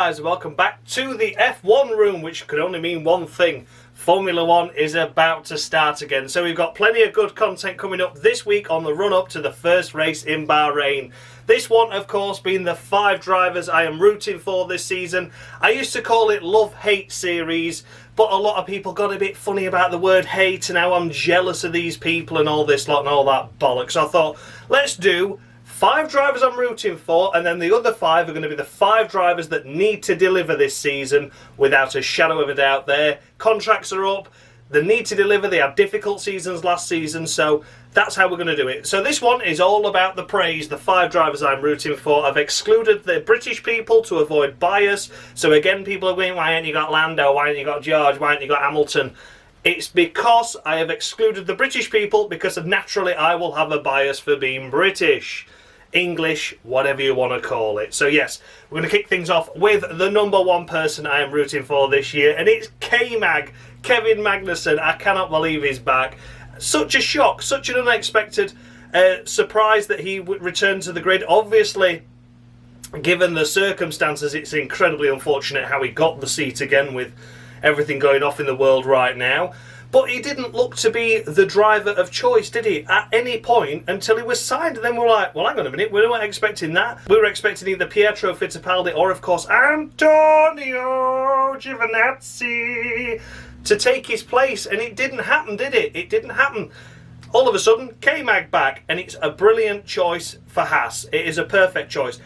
guys, and welcome back to the F1 room, which could only mean one thing. Formula 1 is about to start again. So we've got plenty of good content coming up this week on the run-up to the first race in Bahrain. This one, of course, being the 5 drivers I am rooting for this season. I used to call it Love-Hate series, but a lot of people got a bit funny about the word hate, and now I'm jealous of these people and all this lot and all that bollocks. So I thought, let's do 5 drivers I'm rooting for, and then the other 5 are going to be the 5 drivers that need to deliver this season without a shadow of a doubt. Their contracts are up, they need to deliver, they had difficult seasons last season, so that's how we're going to do it. So this one is all about the praise, the 5 drivers I'm rooting for. I've excluded the British people to avoid bias, so again people are going, why haven't you got Lando, why haven't you got George, why haven't you got Hamilton? It's because I have excluded the British people because naturally I will have a bias for being British. English, whatever you want to call it. So yes, we're going to kick things off with the number 1 person I am rooting for this year, and it's K-Mag, Kevin Magnussen. I cannot believe he's back. Such a shock, such an unexpected surprise that he returned to the grid. Obviously, given the circumstances, it's incredibly unfortunate how he got the seat again with everything going off in the world right now. But he didn't look to be the driver of choice, did he? At any point until he was signed. And then we're like, well, hang on a minute, we weren't expecting that. We were expecting either Pietro Fittipaldi or, of course, Antonio Giovinazzi to take his place. And it didn't happen, did it? It didn't happen. All of a sudden, K-Mag back. And it's a brilliant choice for Haas. It is a perfect choice.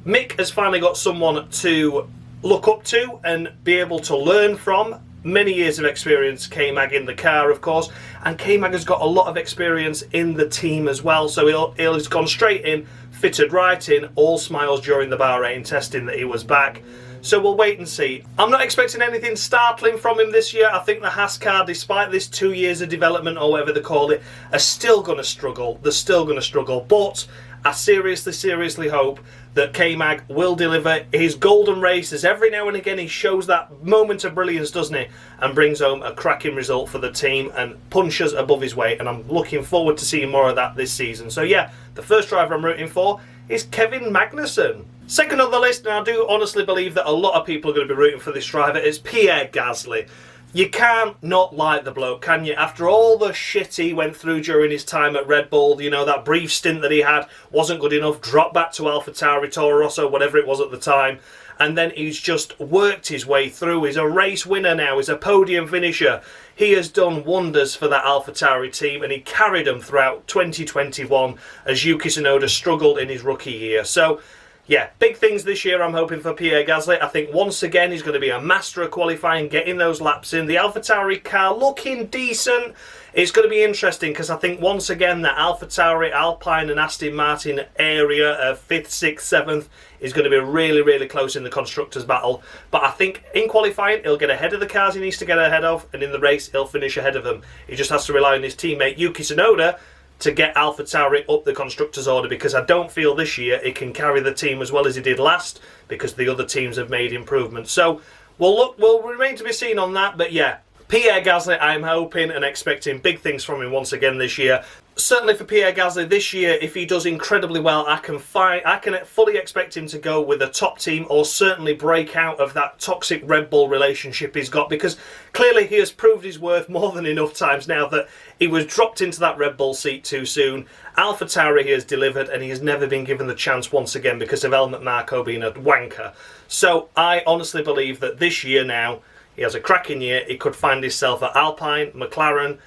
Mick has finally got someone to look up to and be able to learn from. Many years of experience, K-Mag in the car, of course, and K-Mag has got a lot of experience in the team as well, so he's gone straight in, fitted right in, all smiles during the Bahrain testing that he was back. So we'll wait and see. I'm not expecting anything startling from him this year. I think the Haas car, despite this 2 years of development, or whatever they call it, are still going to struggle. They're still going to struggle, but I seriously hope that K-Mag will deliver his golden races. Every now and again he shows that moment of brilliance, doesn't he? And brings home a cracking result for the team and punches above his weight. And I'm looking forward to seeing more of that this season. So yeah, the first driver I'm rooting for is Kevin Magnussen. Second on the list, and I do honestly believe that a lot of people are going to be rooting for this driver, is Pierre Gasly. You can't not like the bloke, can you? After all the shit he went through during his time at Red Bull, you know, that brief stint that he had wasn't good enough, dropped back to AlphaTauri, Toro Rosso, whatever it was at the time, and then he's just worked his way through. He's a race winner now, he's a podium finisher. He has done wonders for that AlphaTauri team, and he carried them throughout 2021 as Yuki Tsunoda struggled in his rookie year. So yeah, big things this year I'm hoping for Pierre Gasly. I think once again he's going to be a master of qualifying, getting those laps in. The AlphaTauri car looking decent. It's going to be interesting because I think once again that AlphaTauri, Alpine and Aston Martin area of 5th, 6th, 7th is going to be really close in the Constructors' battle. But I think in qualifying he'll get ahead of the cars he needs to get ahead of, and in the race he'll finish ahead of them. He just has to rely on his teammate Yuki Tsunoda to get AlphaTauri up the Constructors' order, because I don't feel this year it can carry the team as well as he did last, because the other teams have made improvements. So we'll remain to be seen on that, but yeah, Pierre Gasly, I'm hoping and expecting big things from him once again this year. Certainly for Pierre Gasly this year, if he does incredibly well, I can fully expect him to go with a top team, or certainly break out of that toxic Red Bull relationship he's got, because clearly he has proved his worth more than enough times now that he was dropped into that Red Bull seat too soon. AlphaTauri he has delivered, and he has never been given the chance once again because of Helmut Marko being a wanker. So I honestly believe that this year now, he has a cracking year. He could find himself at Alpine, McLaren,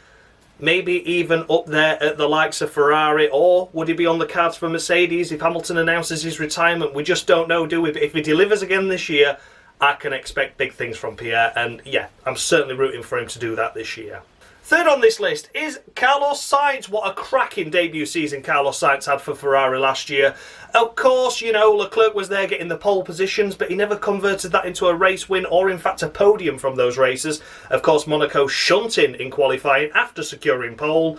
maybe even up there at the likes of Ferrari, or would he be on the cards for Mercedes if Hamilton announces his retirement? We just don't know, do we? But if he delivers again this year, I can expect big things from Pierre, and yeah, I'm certainly rooting for him to do that this year. Third on this list is Carlos Sainz. What a cracking debut season Carlos Sainz had for Ferrari last year. Of course, you know, Leclerc was there getting the pole positions, but he never converted that into a race win, or in fact a podium from those races. Of course, Monaco shunting in qualifying after securing pole,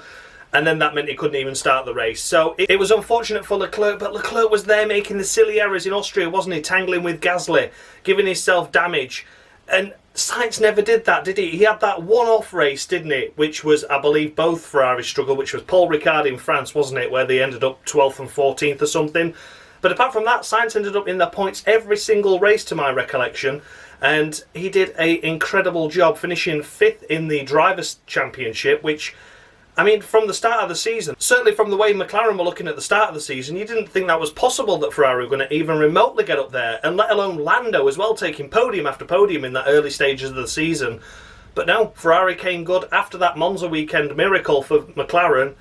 and then that meant he couldn't even start the race. So it was unfortunate for Leclerc, but Leclerc was there making the silly errors in Austria, wasn't he? Tangling with Gasly, giving himself damage. And Sainz never did that, did he? He had that one-off race, didn't he? Which was, I believe, both Ferraris struggled, which was Paul Ricard in France, wasn't it? Where they ended up 12th and 14th or something. But apart from that, Sainz ended up in the points every single race to my recollection, and he did an incredible job, finishing 5th in the Drivers' Championship, which, I mean, from the start of the season, certainly from the way McLaren were looking at the start of the season, you didn't think that was possible that Ferrari were going to even remotely get up there, and let alone Lando as well, taking podium after podium in the early stages of the season. But no, Ferrari came good after that Monza weekend miracle for McLaren,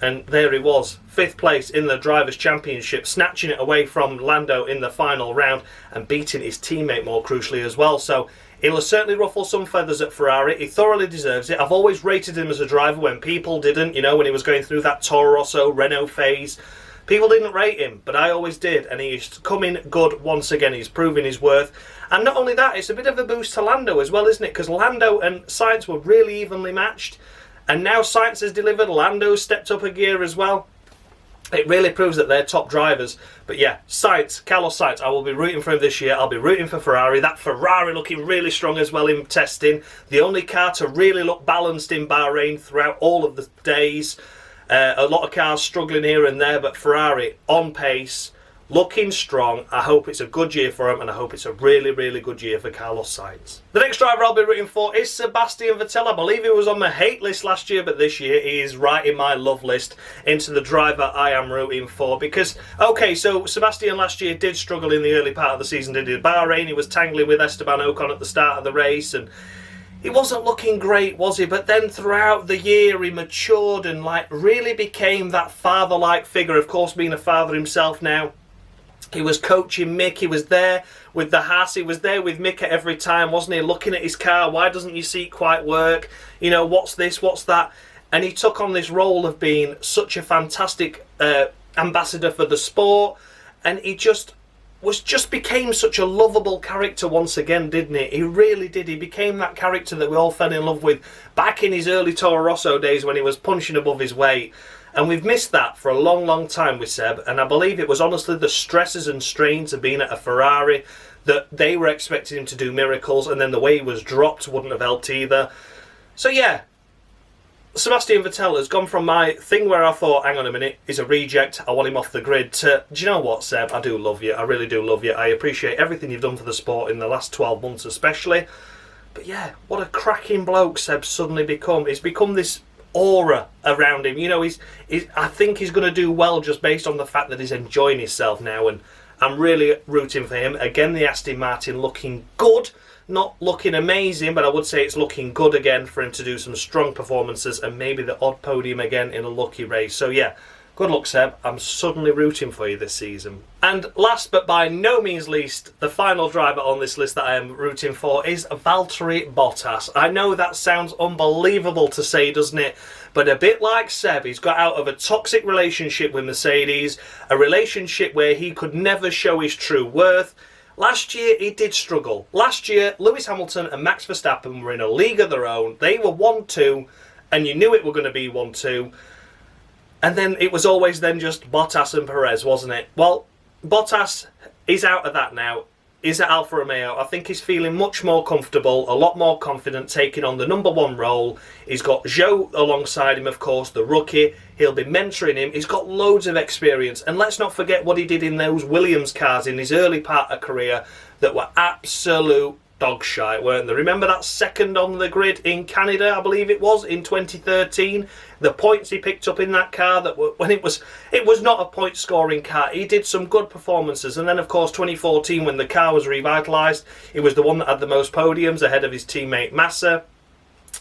and there he was, 5th place in the Drivers' Championship, snatching it away from Lando in the final round and beating his teammate more crucially as well. So he'll certainly ruffle some feathers at Ferrari. He thoroughly deserves it. I've always rated him as a driver when people didn't, you know, when he was going through that Toro Rosso, Renault phase. People didn't rate him, but I always did, and he's coming good once again. He's proving his worth. And not only that, it's a bit of a boost to Lando as well, isn't it? Because Lando and Sainz were really evenly matched. And now Sainz has delivered, Lando's stepped up a gear as well. It really proves that they're top drivers. But yeah, Sainz, Carlos Sainz, I will be rooting for him this year. I'll be rooting for Ferrari. That Ferrari looking really strong as well in testing. The only car to really look balanced in Bahrain throughout all of the days. A lot of cars struggling here and there, but Ferrari on pace, looking strong. I hope it's a good year for him, and I hope it's a really, really good year for Carlos Sainz. The next driver I'll be rooting for is Sebastian Vettel. I believe he was on my hate list last year, but this year he is right in my love list into the driver I am rooting for. Because, okay, so Sebastian last year did struggle in the early part of the season, did he? Bahrain, he was tangling with Esteban Ocon at the start of the race, and he wasn't looking great, was he? But then throughout the year he matured and like really became that father-like figure. Of course, being a father himself now, he was coaching Mick. He was there with the Haas. He was there with Mick at every time, wasn't he? Looking at his car. Why doesn't your seat quite work? You know, what's this? What's that? And he took on this role of being such a fantastic ambassador for the sport. And he just became such a lovable character once again, didn't he? He really did. He became that character that we all fell in love with back in his early Toro Rosso days when he was punching above his weight. And we've missed that for a long, long time with Seb. And I believe it was honestly the stresses and strains of being at a Ferrari that they were expecting him to do miracles, and then the way he was dropped wouldn't have helped either. So yeah, Sebastian Vettel has gone from my thing where I thought, hang on a minute, he's a reject, I want him off the grid, to, do you know what, Seb, I do love you, I really do love you, I appreciate everything you've done for the sport in the last 12 months especially. But yeah, what a cracking bloke Seb's suddenly become. He's become this aura around him. You know, I think he's going to do well just based on the fact that he's enjoying himself now, and I'm really rooting for him. Again, the Aston Martin looking good. Not looking amazing, but I would say it's looking good again for him to do some strong performances and maybe the odd podium again in a lucky race. So yeah, good luck Seb, I'm suddenly rooting for you this season. And last but by no means least, the final driver on this list that I am rooting for is Valtteri Bottas. I know that sounds unbelievable to say, doesn't it? But a bit like Seb, he's got out of a toxic relationship with Mercedes, a relationship where he could never show his true worth. Last year, he did struggle. Last year, Lewis Hamilton and Max Verstappen were in a league of their own. They were 1-2, and you knew it were going to be 1-2. And then it was always then just Bottas and Perez, wasn't it? Well, Bottas is out of that now. He's at Alfa Romeo. I think he's feeling much more comfortable, a lot more confident, taking on the #1 role. He's got Zhou alongside him, of course, the rookie. He'll be mentoring him. He's got loads of experience. And let's not forget what he did in those Williams cars in his early part of career that were absolute dog shite, weren't they? Remember that second on the grid in Canada, I believe it was, in 2013? The points he picked up in that car, that were, when it was not a point scoring car. He did some good performances. And then of course 2014, when the car was revitalised, it was the one that had the most podiums ahead of his teammate Massa.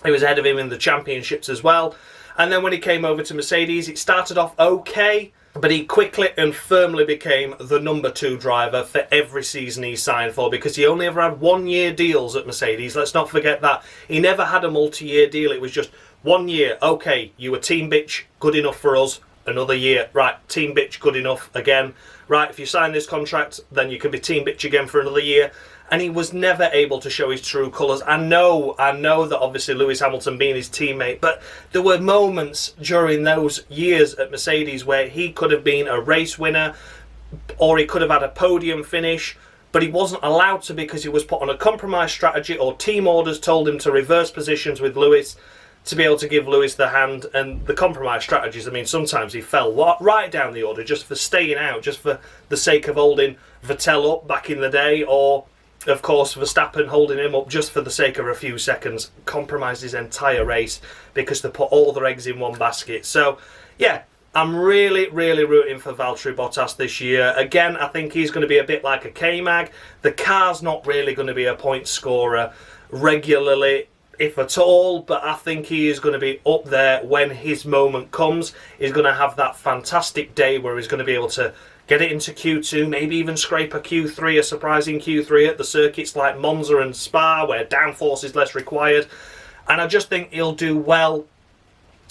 He was ahead of him in the championships as well. And then when he came over to Mercedes, it started off okay, but he quickly and firmly became the #2 driver for every season he signed for, because he only ever had 1-year deals at Mercedes. Let's not forget that. He never had a multi-year deal. It was just 1 year. Okay, you were team bitch, good enough for us. Another year. Right, team bitch, good enough again. Right, if you sign this contract, then you can be team bitch again for another year. And he was never able to show his true colours. I know that obviously Lewis Hamilton being his teammate, but there were moments during those years at Mercedes where he could have been a race winner, or he could have had a podium finish, but he wasn't allowed to because he was put on a compromise strategy, or team orders told him to reverse positions with Lewis. to be able to give Lewis the hand, and the compromise strategies. I mean, sometimes he fell right down the order just for staying out, just for the sake of holding Vettel up back in the day, or of course Verstappen holding him up just for the sake of a few seconds. Compromised his entire race because they put all their eggs in one basket. So yeah, I'm really rooting for Valtteri Bottas this year. Again, I think he's going to be a bit like a K-Mag. The car's not really going to be a point scorer regularly, if at all, but I think he is going to be up there when his moment comes. He's going to have that fantastic day where he's going to be able to get it into Q2, maybe even scrape a Q3, a surprising Q3 at the circuits like Monza and Spa, where downforce is less required. And I just think he'll do well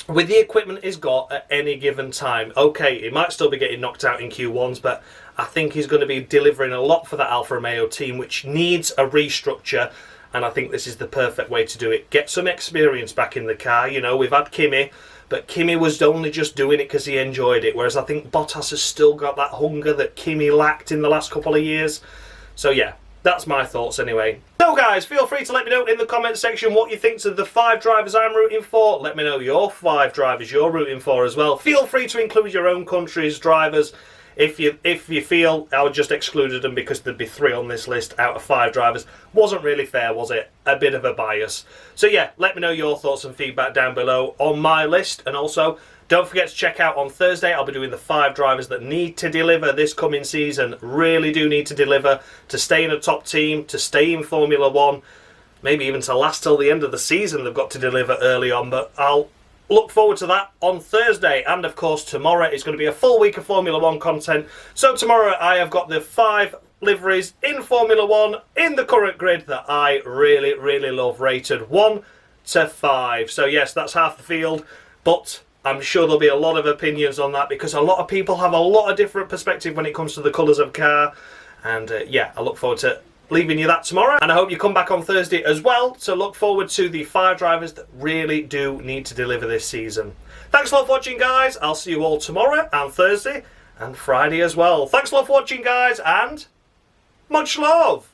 with the equipment he's got at any given time. Okay, he might still be getting knocked out in Q1s, but I think he's going to be delivering a lot for that Alfa Romeo team, which needs a restructure. And I think this is the perfect way to do it. Get some experience back in the car. You know, we've had Kimi, but Kimi was only just doing it because he enjoyed it. Whereas I think Bottas has still got that hunger that Kimi lacked in the last couple of years. So yeah, that's my thoughts anyway. So guys, feel free to let me know in the comment section what you think of the 5 drivers I'm rooting for. Let me know your 5 drivers you're rooting for as well. Feel free to include your own country's drivers. If you feel I would just excluded them because there'd be 3 on this list out of 5 drivers. Wasn't really fair, was it? A bit of a bias. So yeah, let me know your thoughts and feedback down below on my list. And also, don't forget to check out on Thursday. I'll be doing the 5 drivers that need to deliver this coming season. Really do need to deliver to stay in a top team, to stay in Formula 1. Maybe even to last till the end of the season they've got to deliver early on. But I'll look forward to that on Thursday. And of course tomorrow is going to be a full week of Formula 1 content. So tomorrow I have got the 5 liveries in Formula 1 in the current grid that I really love, rated 1 to 5. So yes, that's half the field, but I'm sure there'll be a lot of opinions on that because a lot of people have a lot of different perspective when it comes to the colours of car. And yeah, I look forward to leaving you that tomorrow, and I hope you come back on Thursday as well to look forward to the 5 drivers that really do need to deliver this season. Thanks a lot for watching, guys. I'll see you all tomorrow and Thursday and Friday as well. Thanks a lot for watching, guys, and much love.